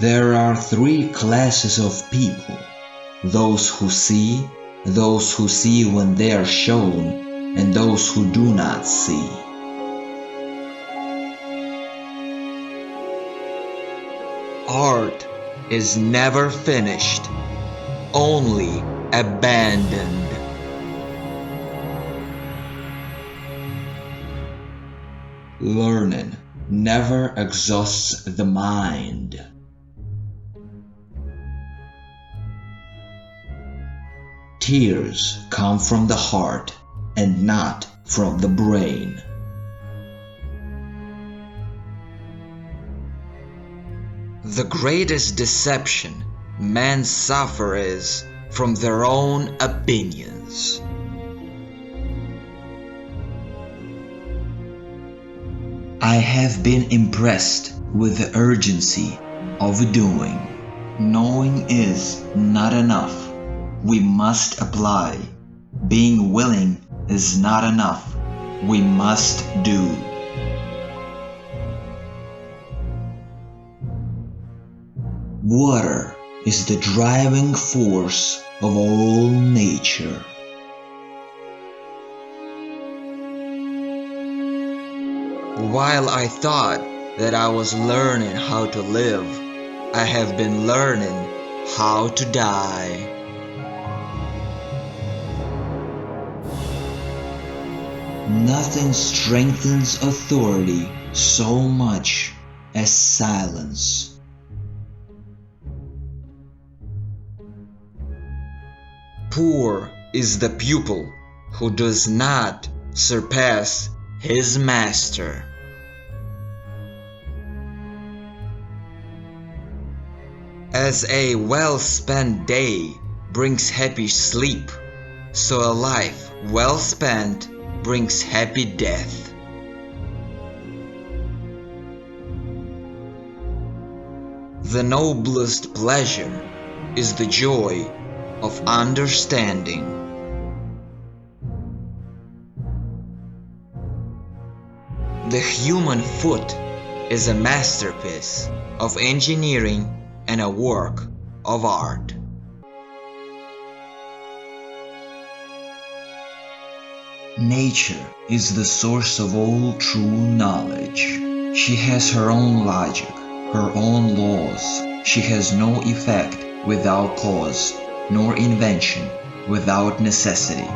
There are three classes of people: those who see when they are shown, and those who do not see. Art is never finished, only abandoned. Learning never exhausts the mind. Tears come from the heart and not from the brain. The greatest deception men suffer is from their own opinions. I have been impressed with the urgency of doing. Knowing is not enough. We must apply. Being willing is not enough. We must do. Water is the driving force of all nature. While I thought that I was learning how to live, I have been learning how to die. Nothing strengthens authority so much as silence. Poor is the pupil who does not surpass his master. As a well-spent day brings happy sleep, so a life well spent brings happy death. The noblest pleasure is the joy of understanding. The human foot is a masterpiece of engineering and a work of art. Nature is the source of all true knowledge. She has her own logic, her own laws. She has no effect without cause, nor invention without necessity.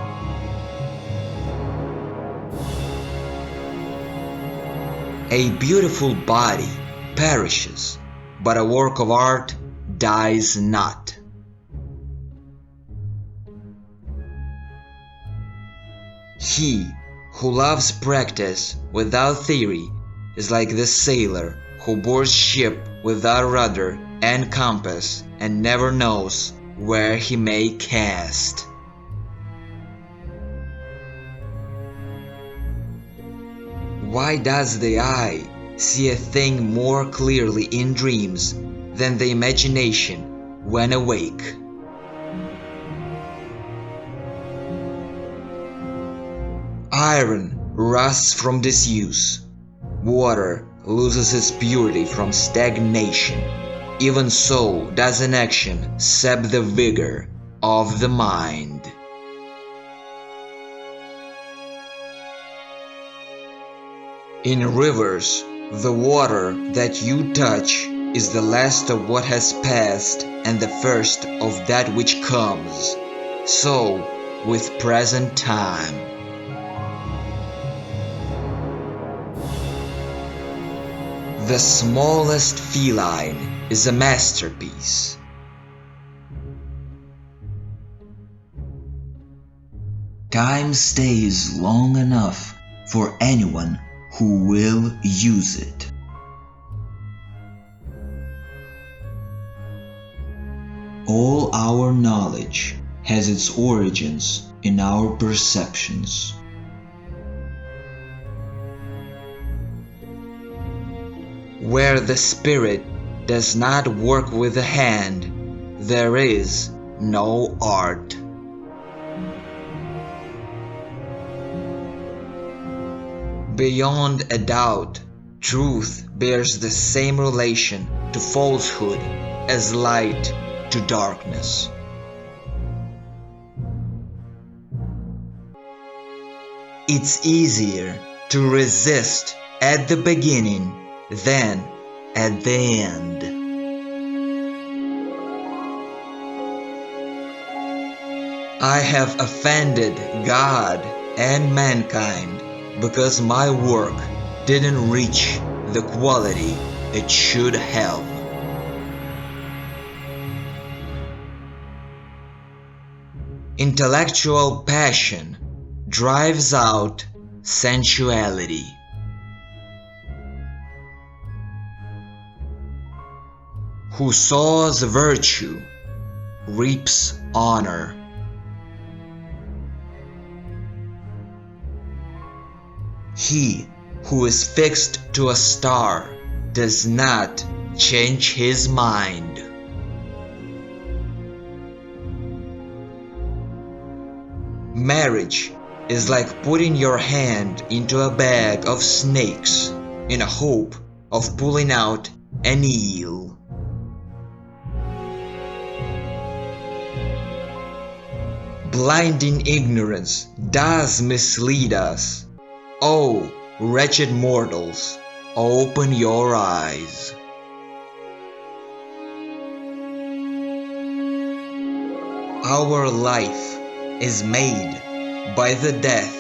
A beautiful body perishes, but a work of art dies not. He who loves practice without theory is like the sailor who boards ship without rudder and compass and never knows where he may cast. Why does the eye see a thing more clearly in dreams than the imagination when awake? Iron rusts from disuse. Water loses its purity from stagnation. Even so does an action sap the vigor of the mind. In rivers, the water that you touch is the last of what has passed and the first of that which comes. So with present time. The smallest feline is a masterpiece. Time stays long enough for anyone who will use it. All our knowledge has its origins in our perceptions. Where the spirit does not work with the hand, there is no art. Beyond a doubt, truth bears the same relation to falsehood as light to darkness. It's easier to resist at the beginning than at the end. I have offended God and mankind because my work didn't reach the quality it should have. Intellectual passion drives out sensuality. Who sows virtue reaps honor. He who is fixed to a star does not change his mind. Marriage is like putting your hand into a bag of snakes in a hope of pulling out an eel. Blinding ignorance does mislead us. Oh, wretched mortals, open your eyes. Our life is made by the death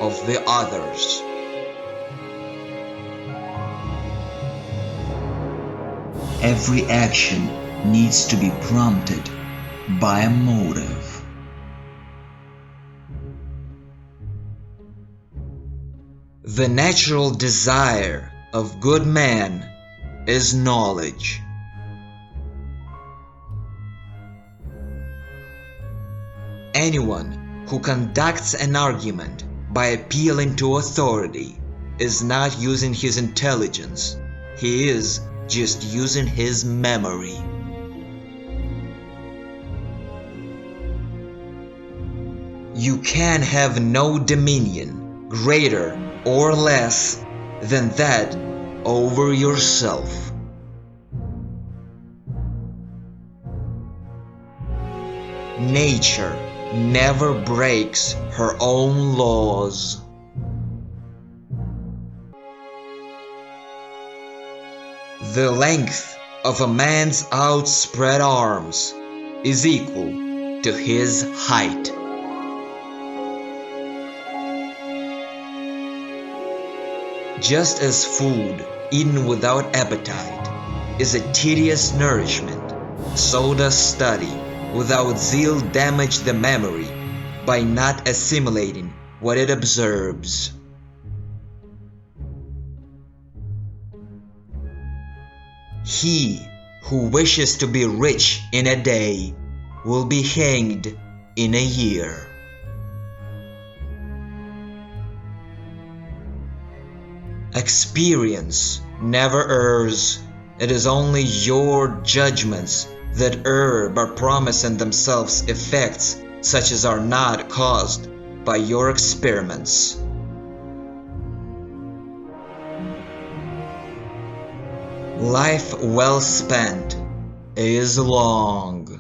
of the others. Every action needs to be prompted by a motive. The natural desire of good man is knowledge. Anyone who conducts an argument by appealing to authority is not using his intelligence, he is just using his memory. You can have no dominion greater or less than that over yourself. Nature never breaks her own laws. The length of a man's outspread arms is equal to his height. Just as food eaten without appetite is a tedious nourishment, so does study without zeal damage the memory by not assimilating what it observes. He who wishes to be rich in a day will be hanged in a year. Experience never errs. It is only your judgments that err by promising themselves effects such as are not caused by your experiments. Life well spent is long.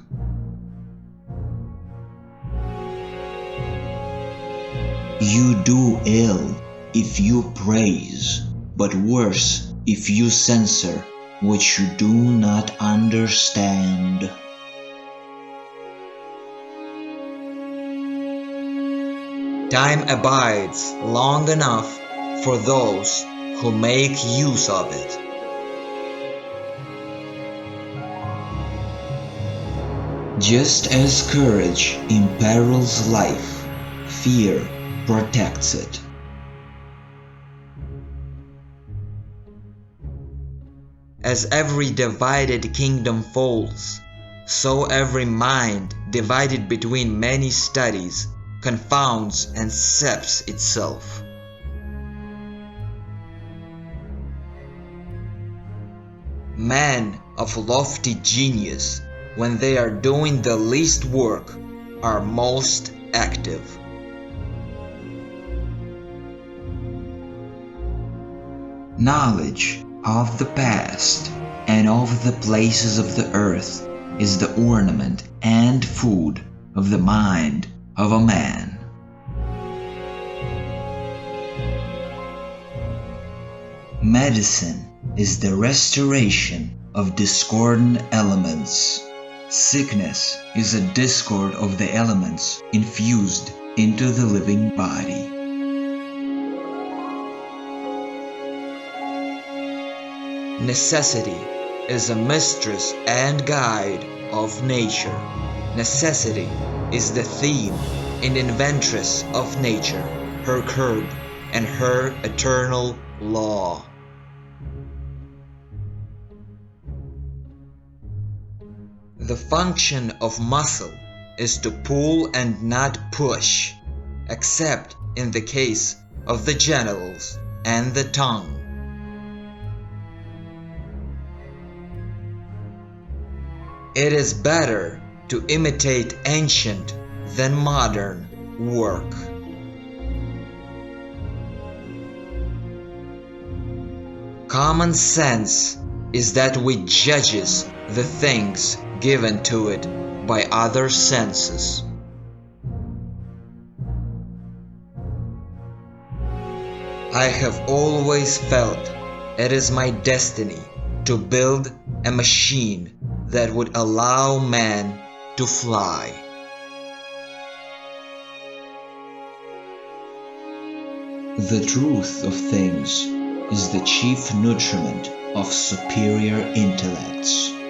You do ill if you praise, but worse if you censor which you do not understand. Time abides long enough for those who make use of it. Just as courage imperils life, fear protects it. As every divided kingdom falls, so every mind divided between many studies confounds and saps itself. Men of lofty genius, when they are doing the least work, are most active. Knowledge of the past and of the places of the earth is the ornament and food of the mind of a man. Medicine is the restoration of discordant elements. Sickness is a discord of the elements infused into the living body. Necessity is a mistress and guide of nature. Necessity is the theme and inventress of nature, her curb, and her eternal law. The function of muscle is to pull and not push, except in the case of the genitals and the tongue. It is better to imitate ancient than modern work. Common sense is that which judges the things given to it by other senses. I have always felt it is my destiny to build a machine that would allow man to fly. The truth of things is the chief nutriment of superior intellects.